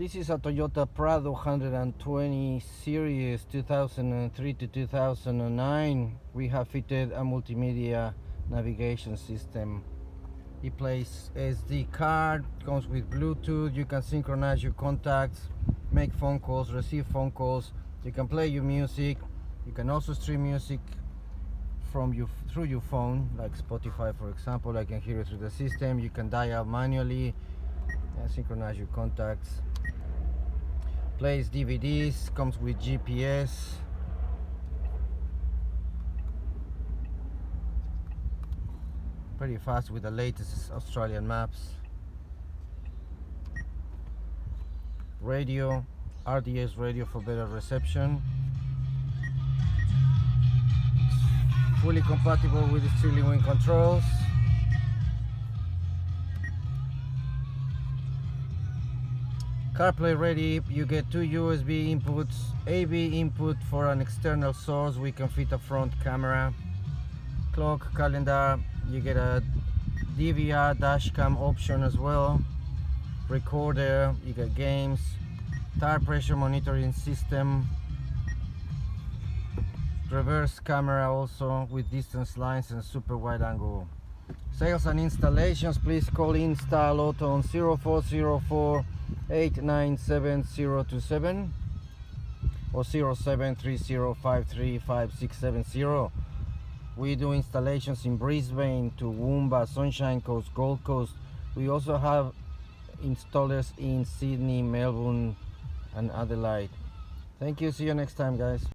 This is a Toyota Prado 120 series 2003 to 2009. We have fitted a multimedia navigation system. It plays SD card, comes with Bluetooth. You can synchronize your contacts, make phone calls, receive phone calls. You can play your music. You can also stream music through your phone, like Spotify, for example. I can hear it through the system. You can dial manually and synchronize your contacts. Plays DVDs, comes with GPS. Pretty fast with the latest Australian maps. Radio, RDS radio for better reception. Fully compatible with the steering wheel controls. CarPlay ready. You get two USB inputs, AV input for an external source. We can fit a front camera, clock, calendar. You get a DVR dashcam option as well, recorder. You get games, tire pressure monitoring system, reverse camera also with distance lines and super wide angle. Sales and installations, please call Instyle Auto on 0404 897 027 or 0730535670. We do installations in Brisbane, Toowoomba, Sunshine Coast, Gold Coast. We also have installers in Sydney, Melbourne and Adelaide. Thank you. See you next time, guys.